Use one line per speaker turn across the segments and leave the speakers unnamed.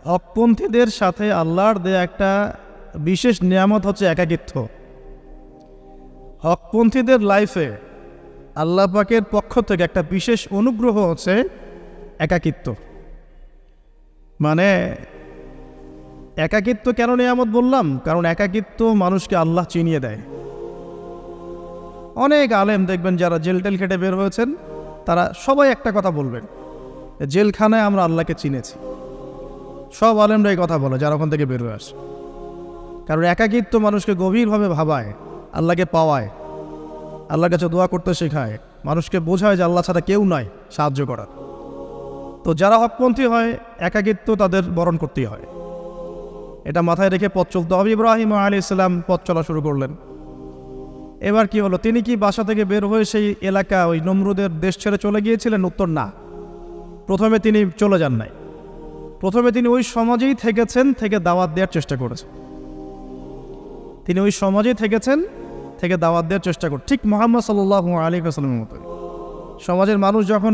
হকপন্থীদের সাথে আল্লাহর দেয়া একটা বিশেষ নিয়ামত হচ্ছে একাকিত্ব। হকপন্থীদের লাইফে আল্লাহ পাকের পক্ষ থেকে একটা বিশেষ অনুগ্রহ হচ্ছে একাকিত্ব। মানে একাকিত্ব কেন নিয়ামত বললাম? কারণ একাকিত্ব মানুষকে আল্লাহ চিনিয়ে দেয়। অনেক আলেম দেখবেন যারা জেল টেল খেটে বের হয়েছেন, তারা সবাই একটা কথা বলবেন, জেলখানায় আমরা আল্লাহকে চিনেছি। সব আলেমরা এই কথা বলে যারা ওখান থেকে বের হয়ে আসে। কারণ একাকিত্ব মানুষকে গভীরভাবে ভাবায়, আল্লাহকে পাওয়ায়, আল্লাহর কাছে দোয়া করতে শেখায়, মানুষকে বোঝায় যে আল্লাহ ছাড়া কেউ নাই সাহায্য করার। তো যারা হকপন্থী হয়, একাকিত্ব তাদের বরণ করতেই হয়। এটা মাথায় রেখে পথ চলতে হবে। ইব্রাহিম আলাইহিস সালাম পথ চলা শুরু করলেন। এবার কি হলো? তিনি কি বাসা থেকে বের হয়ে সেই এলাকা, ওই নমরুদের দেশ ছেড়ে চলে গিয়েছিলেন? উত্তর না। প্রথমে তিনি চলে যান নাই। প্রথমে তিনি ওই সমাজেই থেকেছেন, থেকে দাওয়াত দেওয়ার চেষ্টা করেছেন। তিনি ওই সমাজেই থেকেছেন, থেকে দাওয়াত দেওয়ার চেষ্টা করেন, ঠিক মুহাম্মদ সাল্লাল্লাহু আলাইহি ওয়াসাল্লামের মতো। সমাজের মানুষ যখন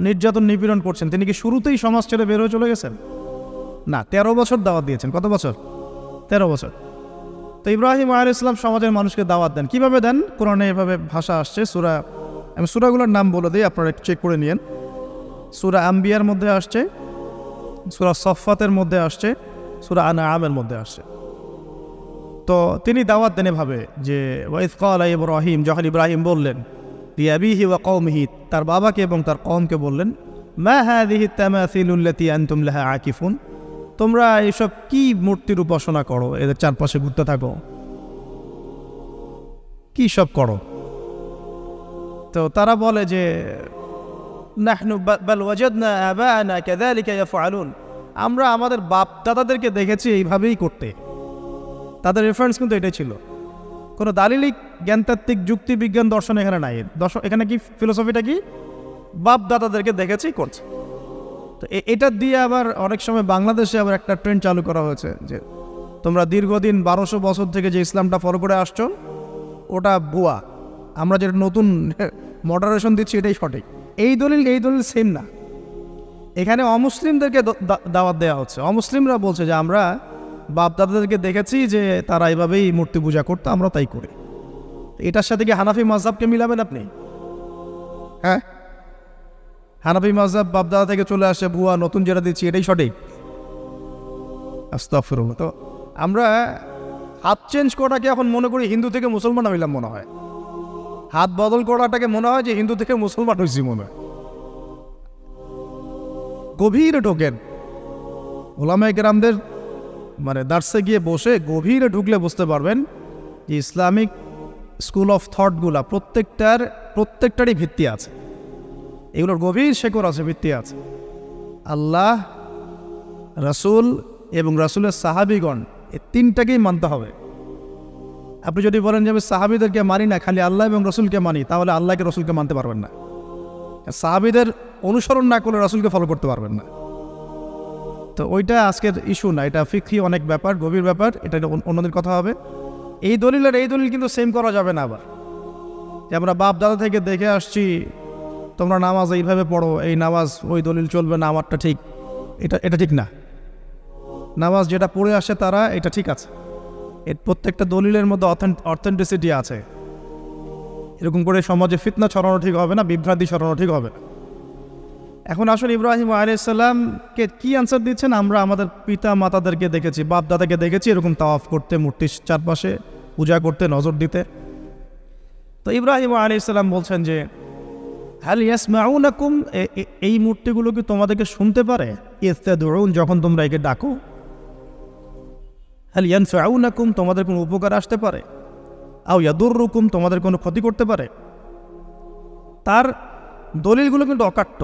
নির্যাতন নিপীড়ন করছেন, তিনি কি শুরুতেই সমাজ ছেড়ে বের হয়ে চলে গেছেন? না, 13 বছর দাওয়াত দিয়েছেন। কত বছর? 13 বছর। তো ইব্রাহিম আলাইহিস সালাম সমাজের মানুষকে দাওয়াত দেন। কিভাবে দেন? কোরআনে এভাবে ভাষা আসছে। আমি সূরাগুলোর নাম বলে দিই, আপনারা একটু চেক করে নিয়েন। সূরা আম্বিয়ার মধ্যে আসছে, সূরা সফফাতের মধ্যে আসছে, সূরা আনআমের মধ্যে আসছে। তো তিনি দাওয়াত দেন এভাবে যে ওয়াইজ ক্বালা ইব্রাহিম, যখন ইব্রাহিম বললেন লিআবিহি ওয়া কওমিহি, তার বাবাকে এবং তার কওমকে বললেন, মা হাযিহি তামাসিলুল্লাতী আনতুম লাহা আকিফুন, তোমরা এইসব কি মূর্তির উপাসনা করো, এদের চারপাশে ঘুরতে থাকো, কি সব করো? তো তারা বলে যে নাহনু বাল ওয়াজাদনা আবানা কাযালিকা ইয়াফআলুন, আমরা আমাদের বাপ দাদাদেরকে দেখেছি এইভাবেই করতে। তাদের রেফারেন্স কিন্তু এটাই ছিল। কোনো দালিলিক জ্ঞানতাত্ত্বিক যুক্তি বিজ্ঞান দর্শন এখানে নাই। এখানে কি ফিলোসফিটা কি? বাপ দাদাদেরকে দেখেছি করছে। তো এটা দিয়ে আবার অনেক সময় বাংলাদেশে আবার একটা ট্রেন্ড চালু করা হয়েছে যে তোমরা দীর্ঘদিন 1200 বছর থেকে যে ইসলামটা ফলো করে আসছো ওটা ভুয়া, আমরা যেটা নতুন মডারেশন দিচ্ছি এটাই সঠিক। এই দলিল সেম না। এখানে অমুসলিমদেরকে দাওয়াত দেওয়া হচ্ছে। অমুসলিমরা বলছে যে আমরা বাপ দাদাদেরকে দেখেছি যে তারা এইভাবেই মূর্তি পূজা করতো, আমরা তাই করি। এটার সাথে কি হানাফি মাযহাবকে মিলাবেন আপনি? হ্যাঁ, হানাফি মাযহাব বাপ দাদা থেকে চলে আসে, ভুয়া, নতুন যেটা দিচ্ছি এটাই সঠিক। আস্তাগফিরুল্লাহ। তো আমরা হাত চেঞ্জ করাটাকে এখন মনে করি হিন্দু থেকে মুসলমান হইলাম মনে হয়। হাত বদল করাটাকে মনে হয় যে হিন্দু থেকে মুসলমান হয়েছি মনে হয়। গভীরে ঢোকেন, ওলামায়ে কেরামদের মানে দার্সে গিয়ে বসে গভীরে ঢুকলে বুঝতে পারবেন যে ইসলামিক স্কুল অফ থটগুলা প্রত্যেকটারই ভিত্তি আছে। এগুলোর গভীর শেকড় আছে, ভিত্তি আছে। আল্লাহ, রাসূল এবং রাসূলের সাহাবীগণ, এই তিনটাকেই মানতে হবে। আপনি যদি বলেন যে আমি সাহাবীদেরকে মানি না, খালি আল্লাহ এবং রসুলকে মানি, তাহলে আল্লাহকে রসুলকে মানতে পারবেন না। সাহাবীদের অনুসরণ না করলে রসুলকে ফলো করতে পারবেন না। তো ওইটা আজকের ইস্যু না, এটা ফিকহি অনেক ব্যাপার, গভীর ব্যাপার, এটা অন্যদের কথা হবে। এই দলিল কিন্তু সেম করা যাবে না। আবার যে আমরা বাপ দাদা থেকে দেখে আসছি, তোমরা নামাজ এইভাবে পড়ো, এই নামাজ ওই দলিল চলবে না, আমারটা ঠিক, এটা ঠিক না। নামাজ যেটা পড়ে আসে তারা এটা ঠিক আছে, এর প্রত্যেকটা দলিলের মধ্যে অথেন্টিসিটি আছে। এরকম করে সমাজে ফিতনা ছড়ানো ঠিক হবে না, বিভ্রান্তি ছড়ানো ঠিক হবে না। এখন আসলে ইব্রাহিম আলাইহিস সালামকে কি আনসার দিচ্ছেন? আমরা আমাদের পিতা মাতাদেরকে দেখেছি, বাপ দাদাকে দেখেছি এরকম তাওয়াফ করতে, মূর্তির চারপাশে পূজা করতে, নজর দিতে। তো ইব্রাহিম আলাইহিস সালাম বলছেন যে হাল ইয়াসমাউনাকুম, এই মূর্তিগুলো কি তোমাদেরকে শুনতে পারে? ইস্তাদউন, যখন তোমরা একে ডাকো। হাল ইয়ানফাউনাকুম, তোমাদের কোনো উপকার আসতে পারে? আও ইয়াদুররুকুম, তোমাদের কোনো ক্ষতি করতে পারে? তার দলিলগুলো কিন্তু অকাট্য।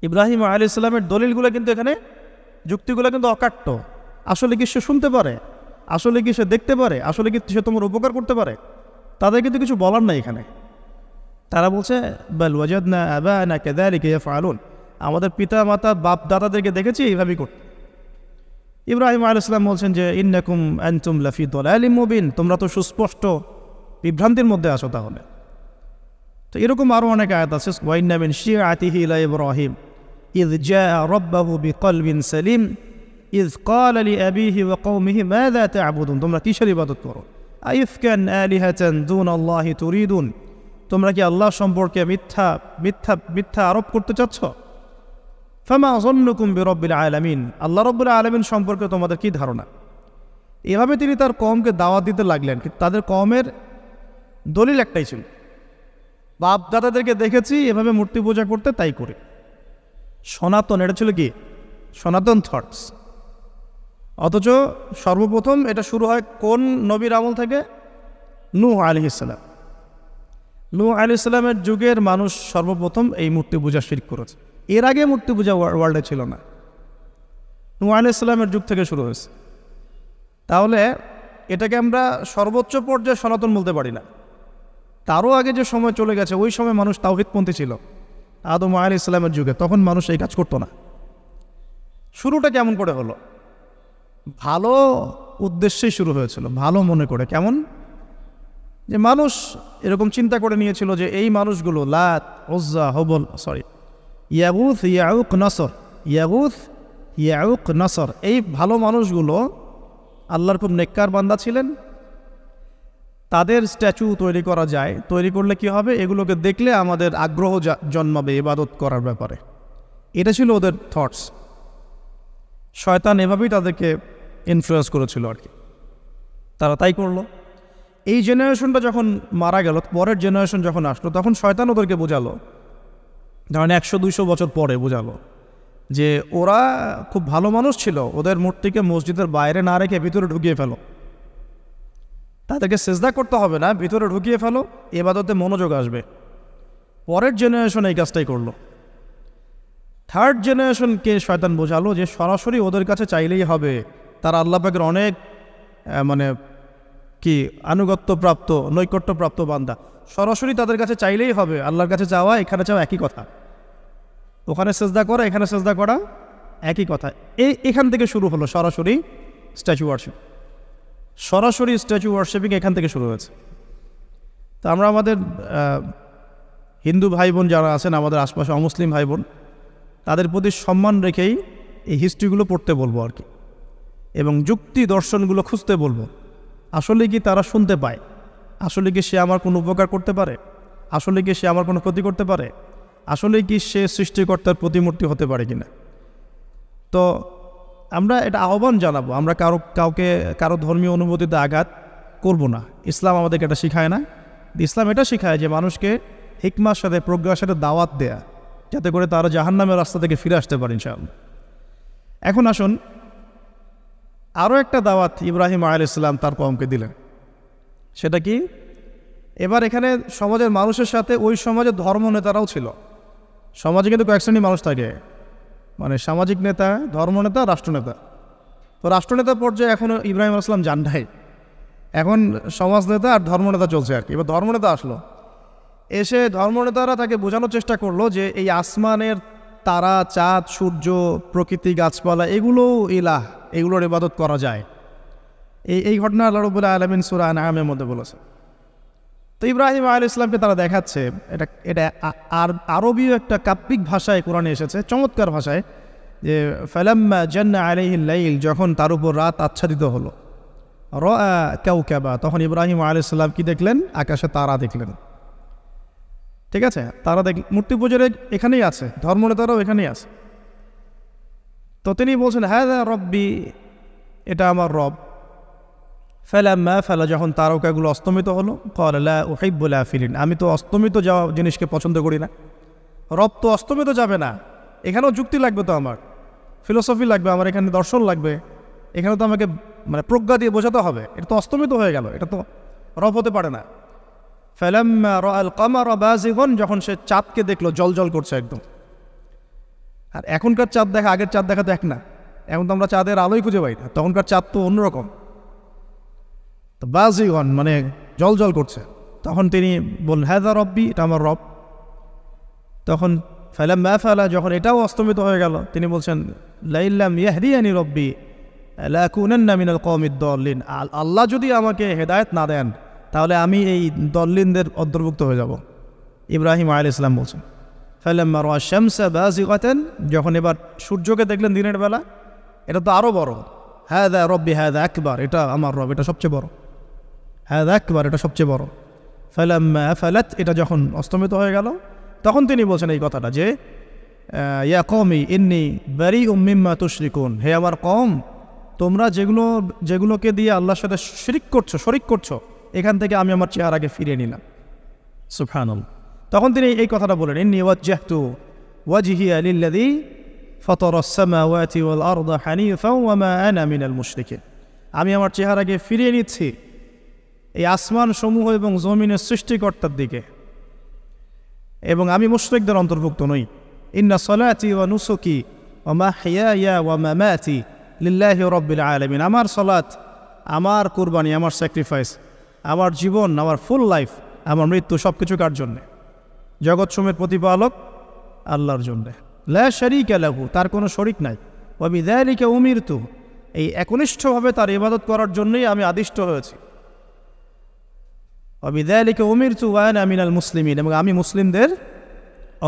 ইব্রাহিম আলাইহিস সালামের দলিলগুলো কিন্তু এখানে, যুক্তিগুলো কিন্তু অকাট্য। আসলে কি সে শুনতে পারে? আসলে কি সে দেখতে পারে? আসলে কি সে তোমার উপকার করতে পারে? তাদের কিন্তু কিছু বলার নাই এখানে। তারা বলছে বাল ওয়াজাদনা আবানা কাযালিকা ইয়াফআলুন, আমাদের পিতা মাতা বাপ দাদাদেরকে দেখেছি এইভাবেই করতে। ইব্রাহিম আলাইহিস সালাম বলছেন যে ইন্নাকুম আনতুম লাফি দালালিম মুবিন, তোমরা তো সুস্পষ্ট বিভ্রান্তির মধ্যে আছো। তাহলে তো এরকম আরও অনেক আয়াত আছে। ওয়াইন্না মিন শিআতিহি ইলা ইব্রাহিম, ইয জাআ রাব্বাহু বিকলবিন সালিম ইয ক্বালা লিআবিহি ওয়া কওমিহি মাযা তা'বুদুন, তোমরা কিসের ইবাদত করো? আইফকান আলিহাতান দুনাল্লাহি তুরিদুন, তোমরা কি আল্লাহ সম্পর্কে মিথ্যা মিথ্যা মিথ্যা আরোপ করতে চাচ্ছ? ফামা যন্নুকুম বিরাব্বিল আলামিন, আল্লাহ রাব্বুল আলামিন সম্পর্কে তোমাদের কি ধারণা? এভাবে তিনি তার কওমকে দাওয়াত দিতে লাগলেন, কিন্তু তাদের কওমের দলিল একটাই ছিল, বাপ দাদাদেরকে দেখেছি এভাবে মূর্তি পূজা করতে, তাই করে। সনাতন, এটা ছিল কি সনাতন থটস। অথচ সর্বপ্রথম এটা শুরু হয় কোন নবীর আমল থেকে? নূহ আলাইহিস সালাম। নূহ আলাইহিস সালামের যুগের মানুষ সর্বপ্রথম এই মূর্তি পূজা শিরক করেছে। এর আগে মূর্তি পূজা ওয়ার্ল্ডে ছিল না, নূহ আলাইহিস সালামের যুগ থেকে শুরু হয়েছে। তাহলে এটাকে আমরা সর্বোচ্চ পর্যায়ে সনাতন বলতে পারি না। তারও আগে যে সময় চলে গেছে, ওই সময় মানুষ তাওহীদপন্থী ছিল আদম আলাইহিস সালামের যুগে, তখন মানুষ এই কাজ করতো না। শুরুটা কেমন করে হলো? ভালো উদ্দেশ্যেই শুরু হয়েছিল, ভালো মনে করে। কেমন? যে মানুষ এরকম চিন্তা করে নিয়েছিল যে এই মানুষগুলো লাত, উজ্জা, হবল, ইয়াগুথ, ইয়াউক, নসর, ইয়াগুথ, ইয়াউক, নসর, এই ভালো মানুষগুলো আল্লাহর খুব নেককার বান্দা ছিলেন। তাদের স্ট্যাচু তৈরি করা যায়, তৈরি করলে কি হবে? এগুলোকে দেখলে আমাদের আগ্রহ জন্মাবে ইবাদত করার ব্যাপারে। এটা ছিল ওদের থটস। শয়তান এভাবেই তাদেরকে ইনফ্লুয়েন্স করেছিল আর কি, তারা তাই করলো। এই জেনারেশনটা যখন মারা গেল, পরের জেনারেশন যখন আসলো, তখন শয়তান ওদেরকে বোঝালো, ধরেন 100-200 বছর পরে বোঝালো যে ওরা খুব ভালো মানুষ ছিল, ওদের মূর্তিকে মসজিদের বাইরে না রেখে ভিতরে ঢুকিয়ে ফেলো, তাদেরকে সেজদা করতে হবে না, ভিতরে ঢুকিয়ে ফেলো, ইবাদতে মনোযোগ আসবে। পরের জেনারেশন এই কাজটাই করলো। থার্ড জেনারেশনকে শয়তান বোঝালো যে সরাসরি ওদের কাছে চাইলেই হবে, তারা আল্লাহ পাকের অনেক আনুগত্যপ্রাপ্ত, নৈকট্যপ্রাপ্ত বান্দা, সরাসরি তাদের কাছে চাইলেই হবে। আল্লাহর কাছে চাওয়া, এখানে চাওয়া একই কথা, ওখানে সেজদা করা, এখানে সেজদা করা একই কথা। এখান থেকে শুরু হলো সরাসরি স্ট্যাচু ওয়ার্শিপ। সরাসরি স্ট্যাচু ওয়ার্শিপিং এখান থেকে শুরু হয়েছে। তো আমরা আমাদের হিন্দু ভাই বোন যারা আছেন, আমাদের আশপাশে অমুসলিম ভাই বোন, তাদের প্রতি সম্মান রেখেই এই হিস্ট্রিগুলো পড়তে বলবো আর কি, এবং যুক্তি দর্শনগুলো খুঁজতে বলবো। আসলে কি তারা শুনতে পায়? আসলে কি সে আমার কোনো উপকার করতে পারে? আসলে কি সে আমার কোনো ক্ষতি করতে পারে? আসলে কি সে সৃষ্টিকর্তার প্রতিমূর্তি হতে পারে কিনা? তো আমরা এটা আহ্বান জানাবো, আমরা কারো ধর্মীয় অনুভূতিতে আঘাত করব না। ইসলাম আমাদেরকে এটা শিখায় না। ইসলাম এটা শিখায় যে মানুষকে হিকমার সাথে, প্রজ্ঞার সাথে দাওয়াত দেয়া, যাতে করে তারা জাহান্নামের রাস্তা থেকে ফিরে আসতে পারে ইনশাআল্লাহ। এখন আসুন, আরও একটা দাওয়াত ইব্রাহিম আলাইহিস সালাম তার কওমকে দিলেন। সেটা কি? এবার এখানে সমাজের মানুষের সাথে ওই সমাজের ধর্ম নেতারাও ছিল। সমাজে কিন্তু কয়েক শ্রেণীর মানুষ থাকে, মানে সামাজিক নেতা, ধর্মনেতা, রাষ্ট্রনেতা। তো রাষ্ট্রনেতা পর্যায়ে এখনও ইব্রাহিম আলাইহিস সালাম যান নাই, এখন সমাজ নেতা আর ধর্মনেতা চলছে আর কি। এবার ধর্মনেতা আসলো, এসে ধর্মনেতারা তাকে বোঝানোর চেষ্টা করলো যে এই আসমানের তারা, চাঁদ, সূর্য, প্রকৃতি, গাছপালা, এগুলোও ইলাহ, এগুলোর ইবাদত করা যায়। এই ঘটনা আল্লাহ রাব্বুল আলামিন সূরা আনআমের মধ্যে বলেছে। তো ইব্রাহিম আলাইহিস সালামকে তারা দেখাচ্ছে, এটা আরবীয় একটা কাব্যিক ভাষায় কোরআনে এসেছে, চমৎকার ভাষায়, যে ফালাম্মা জান্না আলাইহিল লাইল, যখন তার উপর রাত আচ্ছাদিত হলো, রাআ কাওকাবা, তখন ইব্রাহিম আলাইহিস সালাম কি দেখলেন? আকাশে তারা দেখলেন। ঠিক আছে, তারা মূর্তি পূজার এখানেই আছে, ধর্মনেতারাও এখানেই আছে। তো তিনি বলছেন হাযা রব্বি, এটা আমার রব। ফালাম্মা ফালা, যখন তারকাগুলো অস্তমিত হলো, ক্বালা লা উহিব্বুল আফিলিন, আমি তো অস্তমিত যাওয়া জিনিসকে পছন্দ করি না। রব তো অস্তমিত যাবে না, এখানেও যুক্তি লাগবে, তো আমার ফিলোসফি লাগবে, আমার এখানে দর্শন লাগবে, এখানে তো আমাকে প্রজ্ঞা দিয়ে বোঝাতে হবে। এটা তো অস্তমিত হয়ে গেল, এটা তো রব হতে পারে না। ফালাম্মা রাআল কামারা বাযিগান, যখন সে চাঁদকে দেখলো জলজল করছে একদম। আর এখনকার চাঁদ দেখা আগের চাঁদ দেখা তো এক না, এখন তো আমরা চাঁদের আলোই খুঁজে পাই না, তখনকার চাঁদ তো অন্যরকম। তো বাযিগান মানে জলজল করছে, তখন তিনি বললেন হাযা রব্বি, এটা আমার রব। তখন ফালাম্মা ফালা, যখন এটাও অস্তমিত হয়ে গেল, তিনি বলছেন লাইল্লাম ইয়াহদিয়ানি রব্বি লাকুনান্না মিনাল কওমিদ দাল্লিন, আল্লাহ যদি আমাকে হেদায়েত না দেন তাহলে আমি এই দল্লিনদের অন্তর্ভুক্ত হয়ে যাব। ইব্রাহিম আলাইহিস সালাম বলছেন ফালাম্মা রাআ শামসা বাযিগাতান, যখন এবার সূর্যকে দেখলেন দিনের বেলা, এটা তো আরও বড়, হাযা রব্বি হাযা আকবার, এটা আমার রব, এটা সবচেয়ে বড়, হাযা আকবার, এটা সবচেয়ে বড়। ফালাম্মা আফালাত, এটা যখন অস্তমিত হয়ে গেল, তখন তিনি বলছেন এই কথাটা যে ইয়া কওমি ইন্নী বারিউম মিম্মা তুশরিকুন, হে আমার কওম, তোমরা যেগুলোকে দিয়ে আল্লাহর সাথে শরিক করছো, এখান থেকে আমি আমার চেহারাকে ফিরিয়ে নিলাম। সুবহানাল্লাহ। তখন তিনি এই কথাটা বলেন, ইন্নী ওয়াজ্জাহতু ওয়াজহিয়া লিল্লাযী ফাতারাস সামাওয়াতি ওয়াল আরদা হানিফাও ওয়া মা আনা মিনাল মুশরিকিন, আমি আমার চেহারাকে ফিরিয়ে নিচ্ছি এই আসমান সমূহ এবং জমিনের সৃষ্টিকর্তার দিকে, এবং আমি মুশরিকদের অন্তর্ভুক্ত নই। ইন্না সলাতি ওয়া নুসুকি ওয়া মাহইয়ায়া ওয়া মামাতি লিল্লাহি রাব্বিল আলামিন, আমার সলাত, আমার কুরবানি, আমার স্যাক্রিফাইস, আমার জীবন, আমার ফুল লাইফ, আমার মৃত্যু, সব কিছু কার জন্যে? জগৎসমূহের প্রতিপালক আল্লাহর জন্যে। লা শারীকা লাহু, তার কোনো শরিক নাই। ওয়া বিযালিকা উমিরতু, এই একনিষ্ঠভাবে তার ইবাদত করার জন্যই আমি আদিষ্ট হয়েছি। ওয়া বিযালিকা উমিরতু ওয়া আনা মিনাল মুসলিমিন, এবং আমি মুসলিমদের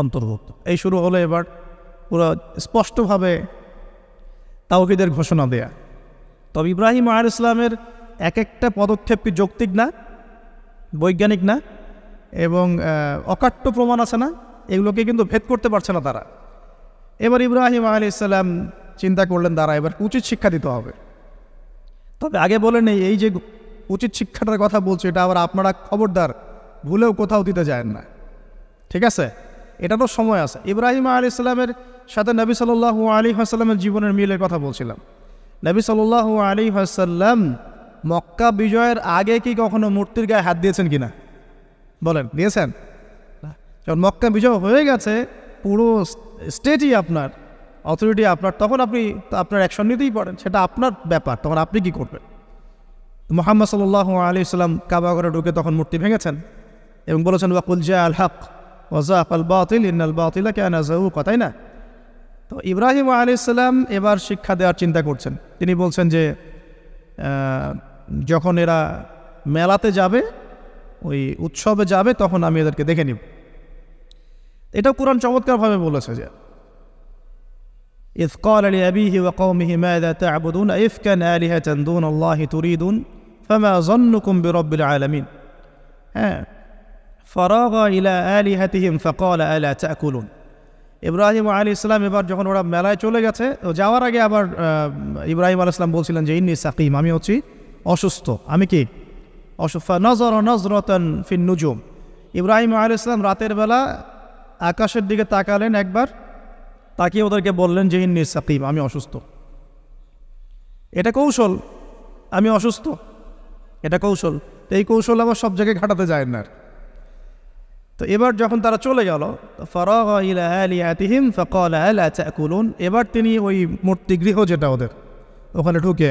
অন্তর্ভুক্ত। এই শুরু হলো এবার পুরো স্পষ্টভাবে তাওহীদের ঘোষণা দেয়া। তবে ইব্রাহিম আলাইহিস সালামের এক একটা পদক্ষেপ কি যৌক্তিক না, বৈজ্ঞানিক না, এবং অকাট্য প্রমাণ আছে না, এগুলোকে কিন্তু ভেদ করতে পারছে না তারা। এবার ইব্রাহিম আলাইহিস সালাম চিন্তা করলেন, তারা এবার উচিত শিক্ষা দিতে হবে। তবে আগে বলে নেই, এই যে উচিত শিক্ষাটার কথা বলছে, এটা আবার আপনারা খবরদার ভুলেও কোথাও দিতে যায় না, ঠিক আছে? এটা তো সময় আছে। ইব্রাহিম আলাইহিস সালামের সাথে নবী সাল্লাল্লাহু আলাইহি ওয়াসাল্লামের জীবনের মিলের কথা বলছিলাম। নবী সাল্লাল্লাহু আলাইহি ওয়াসাল্লাম মক্কা বিজয়ের আগে কি কখনো মূর্তির গায়ে হাত দিয়েছেন কিনা বলেন? দিয়েছেন? যখন মক্কা বিজয় হয়ে গেছে, পুরো স্টেটই আপনার, অথরিটি আপনার, তখন আপনি আপনার অ্যাকশন নিতেই পারেন, সেটা আপনার ব্যাপার, তখন আপনি কি করবেন? মুহাম্মদ সাল্লাল্লাহু আলাইহি ওয়াসাল্লাম কাবা ঘরে ঢুকে তখন মূর্তি ভেঙেছেন এবং বলেছেন ওয়াকুল জাআল হক ওয়া যাকাল বাতিল ইন্নাল বাতিলা কানা যাহুকা, তাই না? তো ইব্রাহিম আলাইহিস সালাম এবার শিক্ষা দেওয়ার চিন্তা করছেন। তিনি বলছেন যে যখন এরা মেলাতে যাবে, ওই উৎসবে যাবে, তখন আমি এদেরকে দেখে নিব। এটাও কুরআন চমৎকারভাবে বলেছে যে ইয ক্বালা লিআবিহি ওয়া কওমিহি মাযা তা'বুদুন আইফকান আলিহাতান দুনাল্লাহি তুরিদুন ফামা যান্নুকুম বিরাব্বিল আলামিন। হ্যাঁ, ফারাগা ইলা আলিহাতিহিম ফাকালা আলা তা'কুলুন। ইব্রাহিম আলাইহিস সালাম এবার যখন ওরা মেলায় চলে গেছে, যাওয়ার আগে আবার ইব্রাহিম আলাইহিস সালাম বলছিলেন যে ইন্নী সাকিম, আমি হচ্ছি অসুস্থ। আমি কি অসুস্থ? নজরা নজরাতান ফিন নুজুম, ইব্রাহিম আলাইহিস সালাম রাতের বেলা আকাশের দিকে তাকালেন একবার, তাকিয়ে ওদেরকে বললেন যে ইন্নী সাকিম, আমি অসুস্থ। এটা কৌশল, আমি অসুস্থ, এটা কৌশল। তো এই কৌশল আবার সব জায়গায় ঘাটাতে যায় না। তো এবার যখন তারা চলে গেল, ফারাগা ইলা আলিহাতিহিম ফাকালা আলা তা'কুলুন, এবার তিনি ওই মূর্তিগৃহ যেটা ওদের, ওখানে ঢুকে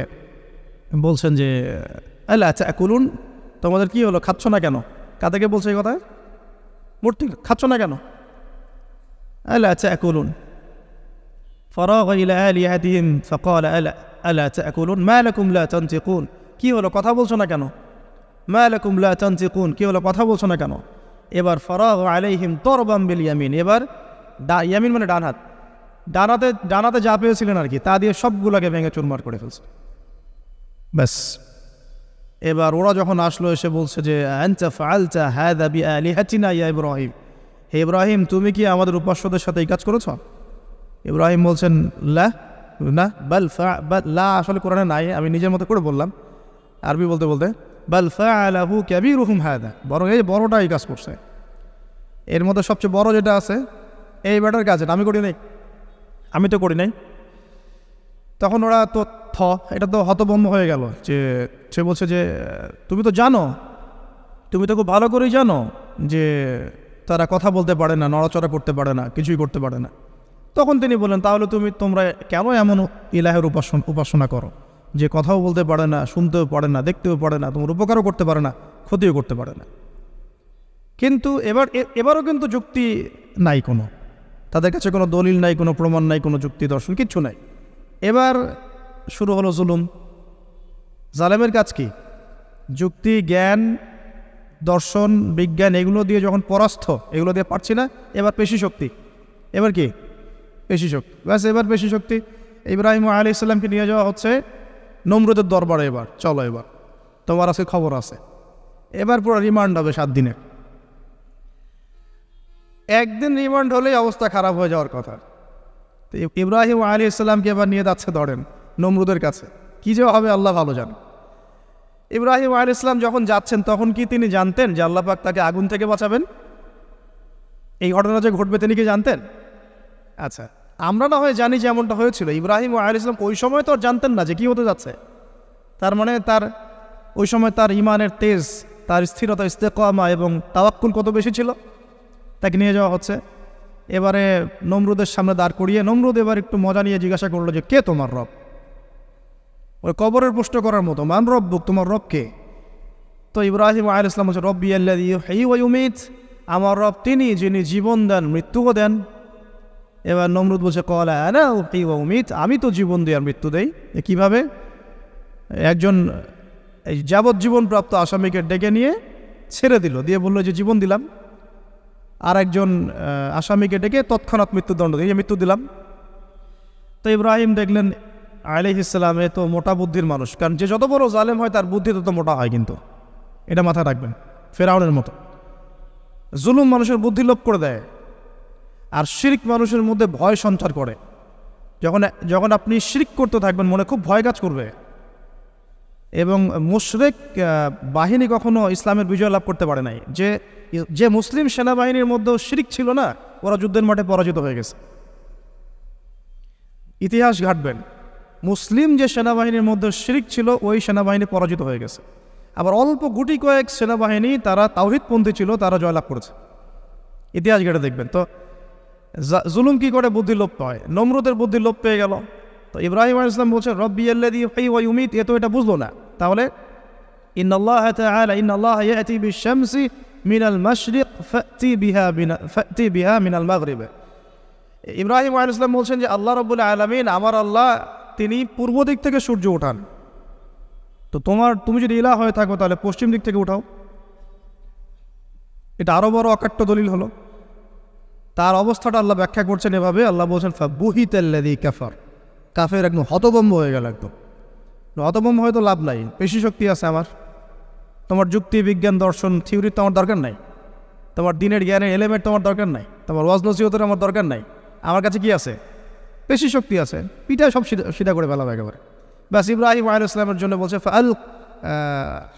বলছেন যে আলা তা'কুলুন, তোমাদের কি হলো, খাচ্ছ না কেন? কাদেরকে বলছে এই কথা? মূর্তি, খাচ্ছ না কেন? আলা তা'কুলুন। ফারাগা ইলা আলিহাতিহিম ফাকালা আলা তা'কুলুন মা লাকুম লা তানতিকুন, কি হলো, কথা বলছো না কেন? মা লাকুম লা তানতিকুন, কি হলো, কথা বলছো না কেন? এবার ফারাগা আলাইহিম দরবাম বিল ইয়ামিন, এবার ইয়ামিন মানে ডান হাত, ডানাতে যা পেয়েছিলেন আর কি, তা দিয়ে সবগুলোকে ভেঙে চুরমার করে ফেলছে। ব্যাস, এবার ওরা যখন আসলো, এসে বলছে যে আনতা ফাআলতা হাযা বিআলিহাতিনা ইয়া ইব্রাহিম, হে ইব্রাহিম, তুমি কি আমাদের উপাস্যদের সাথে এই কাজ করেছো? ইব্রাহিম বলছেন লা, না, লা আসলে কোরআনে নাই, আমি নিজের মতো করে বললাম আরবি বলতে বলতে। বাল ফাআলাহু কাবীরুহুম হাযা, বরং এই বড়টা এই কাজ করছে, এর মধ্যে সবচেয়ে বড় যেটা আছে এই ব্যাটার কাজ, আমি করি নাই, আমি তো করি নাই। তখন ওরা তো এটা তো হতভম্ব হয়ে গেল, যে সে বলছে যে তুমি তো জানো, তুমি তো খুব ভালো করেই জানো যে তারা কথা বলতে পারে না, নড়াচড়া করতে পারে না, কিছুই করতে পারে না। তখন তিনি বললেন, তাহলে তোমরা কেন এমন ইলাহের উপাসনা করো যে কথাও বলতে পারে না, শুনতেও পারে না, দেখতেও পারে না, তোমার উপকারও করতে পারে না, ক্ষতিও করতে পারে না? কিন্তু এবারও কিন্তু যুক্তি নাই, কোনো তাদের কাছে কোনো দলিল নাই, কোনো প্রমাণ নাই, কোনো যুক্তি দর্শন কিচ্ছু নাই। এবার শুরু হলো জুলুম। জালেমের কাজ কি? যুক্তি, জ্ঞান, দর্শন, বিজ্ঞান এগুলো দিয়ে যখন পরাস্ত, এগুলো দিয়ে পারছি না, এবার পেশি শক্তি, এবার কি পেশি শক্তি, ব্যাস এবার পেশি শক্তি। ইব্রাহিম আলাইহিস সালামকে নিয়ে যাওয়া হচ্ছে নমরুদের দরবারে। এবার চলো, এবার তোমার আজকে খবর আছে। এবার পুরো রিমান্ড হবে 7 দিনের। একদিন রিমান্ড হলেই অবস্থা খারাপ হয়ে যাওয়ার কথা। তো ইব্রাহিম আলাইহিস সালামকে এবার নিয়ে যাচ্ছে ধরেন নমরুদের কাছে। কী যে হবে আল্লাহ ভালো জান। ইব্রাহিম আলাইহিস সালাম যখন যাচ্ছেন তখন কি তিনি জানতেন যে আল্লাহ পাক তাকে আগুন থেকে বাঁচাবেন? এই ঘটনা যে ঘটবে তিনি কি জানতেন? আচ্ছা, আমরা না হয় জানি যে এমনটা হয়েছিল। ইব্রাহিম আলাইহিস সালাম ওই সময় তো আর জানতেন না যে কী হতে যাচ্ছে। তার মানে তার ওই সময় তার ইমানের তেজ, তার স্থিরতা, ইস্তেকামা এবং তাওয়াক্কুল কত বেশি ছিল। তাকে নিয়ে যাওয়া হচ্ছে এবারে নমরুদের সামনে দাঁড় করিয়ে। নমরুদ এবার একটু মজা নিয়ে জিজ্ঞাসা করলো যে কে তোমার রব? ওই কবরের প্রশ্ন করার মতো, মান রব্বুক, তোমার রব কে? তো ইব্রাহিম আলাইহিস সালাম বলছে রব্বি আল্লাযী ইউহয়ী ওয়া ইউমীত, আমার রব তিনি যিনি জীবন দেন মৃত্যুও দেন। এবার নমরুদ বলছে ক্বালা আনা উহয়ী ওয়া উমীত, আমি তো জীবন দিই আর মৃত্যু দেই। কীভাবে? একজন এই যাবজ্জীবনপ্রাপ্ত আসামিকে ডেকে নিয়ে ছেড়ে দিল, দিয়ে বললো যে জীবন দিলাম। আর একজন আসামিকে ডেকে তৎক্ষণাৎ মৃত্যুদণ্ড দিয়ে মৃত্যু দিলাম। তো ইব্রাহিম দেখলেন আলাইহিস সালাম এ তো মোটা বুদ্ধির মানুষ, কারণ যে যত বড় জালেম হয় তার বুদ্ধি তত মোটা হয়, কিন্তু এটা মাথায় রাখবেন। ফেরাউনের মতো জুলুম মানুষের বুদ্ধি লোপ করে দেয়, আর শিরক মানুষের মধ্যে ভয় সঞ্চার করে। যখন আপনি শিরক করতে থাকবেন মনে খুব ভয় কাজ করবে। এবং মুশরিক বাহিনী কখনো ইসলামের বিজয় লাভ করতে পারে নাই। যে মুসলিম সেনাবাহিনীর মধ্যেও শিরক ছিল না, ওরা যুদ্ধের মাঠে পরাজিত হয়ে গেছে। ইতিহাস ঘাটবেন, মুসলিম যে সেনাবাহিনীর মধ্যে শিরক ছিল ওই সেনাবাহিনী পরাজিত হয়ে গেছে। আবার অল্প গুটি কয়েক সেনাবাহিনী তারা তাওহীদপন্থী ছিল, তারা জয়লাভ করেছে। ইতিহাস ঘেটে দেখবেন। তো জুলুম কি করে বুদ্ধি লোপ পায়? নমরুদের বুদ্ধি লোপ পেয়ে গেল। তো ইব্রাহিম আলাইহিস সালাম বলছেন রব্বি আল্লাযী ইউহয়ী ওয়া ইউমীত, এ তো এটা বুঝলো না। তাহলে ইন্নাল্লাহা তাআলা ইন্নাল্লাহা ইয়াতি বিশ-শামসি মিনাল মাশরিক ফাতি বিহা মিনাল মাগরিব। ইব্রাহিম আলাইহিস সালাম বলছেন যে আল্লাহ রাব্বুল আলামিন, আমার আল্লাহ, তিনি পূর্ব দিক থেকে সূর্য ওঠান। তো তুমি যদি ইলাহ হয়ে থাকো তাহলে পশ্চিম দিক থেকে উঠাও। এটা আরও বড় অকাট্য দলিল হলো। তার অবস্থাটা আল্লাহ ব্যাখ্যা করছেন এভাবে। আল্লাহ বলছেন ফাবুহিতাল্লাযী কাফার, কাফের একদম হতভম্ব হয়ে গেল। একদম হতভম্ব হয়তো লাভ নাই, পেশি শক্তি আছে আমার। তোমার যুক্তি, বিজ্ঞান, দর্শন, থিওরি তো আমার দরকার নাই। তোমার দিনের জ্ঞানের এলিমেন্ট তোমার দরকার নাই। তোমার ওয়াজ নসিহতের আমার দরকার নাই। আমার কাছে কি আছে? পেশি শক্তি আছে। পিঠায় সব সিধা করে ফেলাবে একেবারে। ব্যাস ইব্রাহিম আলাইহিস সালামের জন্য বলছে ফাআল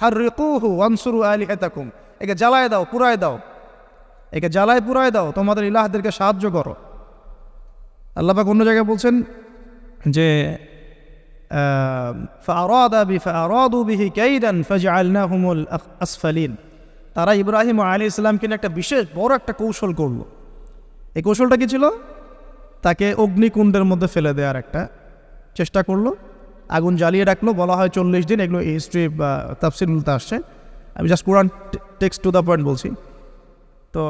হাররিকুহু ওয়ানসুরু আলিহাতাকুম, একে জ্বালায় দাও, পুরায় দাও, একে জ্বালায় পুরায় দাও, তোমাদের ইলাহদেরকে সাহায্য করো। আল্লাহ পাক অন্য জায়গায় বলছেন যে ফাআরাদু বিহি কাইদান ফাজআলনাহুমুল আসফালিন, তারা ইব্রাহিম আলাইহিস সালামকে নিয়ে একটা বিশেষ বড় একটা কৌশল করলো। এই কৌশলটা কি ছিল? তাকে অগ্নিকুণ্ডের মধ্যে ফেলে দেওয়ার একটা চেষ্টা করলো, আগুন জ্বালিয়ে রাখলো। বলা হয় 40 দিন, এগুলো হিস্ট্রি বা তাফসীরগুলোতে আসছে। আমি just Quran text to the point বলছি। তো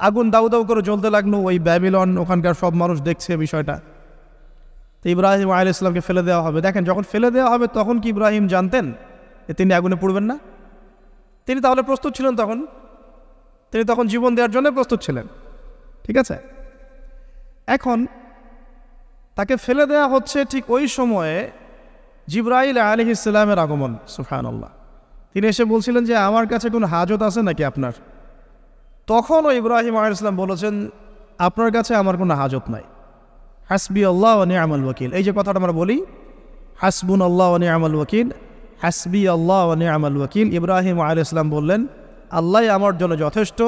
আগুন দাউ দাউ করে জ্বলতে লাগলো। ওই ব্যাবিলন, ওখানকার সব মানুষ দেখছে বিষয়টা। তো ইব্রাহিম আলাইহিস সালামকে ফেলে দেওয়া হবে। দেখেন, যখন ফেলে দেওয়া হবে তখন কি ইব্রাহিম জানতেন যে তিনি আগুনে পড়বেন না? তিনি তাহলে প্রস্তুত ছিলেন। তিনি তখন জীবন দেওয়ার জন্য প্রস্তুত ছিলেন। ঠিক আছে, এখন তাকে ফেলে দেওয়া হচ্ছে। ঠিক ওই সময়ে জিবরাইল আলাইহিস সালামের আগমন। সুবহানাল্লাহ। তিনি এসে বলছিলেন যে আমার কাছে কোনো হাজত আছে নাকি আপনার? তখনও ইব্রাহিম আলাইহিস সালাম বলেছেন আপনার কাছে আমার কোনো হাজত নাই। হাসবি আল্লাহ ওয়া নি'মাল ওয়াকিল, এই যে কথাটা আমরা বলি, হাসবুনাল্লাহ ওয়া নি'মাল ওয়াকিল, হাসবি আল্লাহ ওয়া নি'মাল ওয়াকিল। ইব্রাহিম আলাইহিস সালাম বললেন আল্লাহই আমার জন্য যথেষ্ট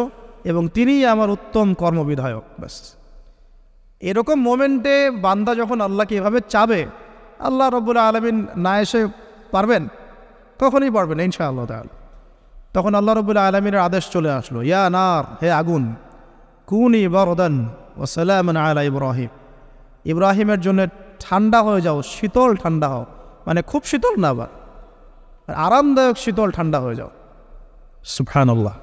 এবং তিনিই আমার উত্তম কর্মবিধায়ক। ব্যাস, এরকম মোমেন্টে বান্দা যখন আল্লাহকে এভাবে চাবে, আল্লাহ রাব্বুল আলামিন না এসে পারবেন? কখনই পারবেন ইনশাআল্লাহ তাআলা। তখন আল্লাহ রাব্বুল আলামিনের আদেশ চলে আসলো, ইয়া নার, হে আগুন, কুনি বারদান ওয়া সালামান আলা ইব্রাহিম, ইব্রাহিমের জন্য ঠান্ডা হয়ে যাও, শীতল ঠান্ডা হও। মানে খুব শীতল না, আবার আরামদায়ক শীতল ঠান্ডা হয়ে যাও। সুবহানাল্লাহ।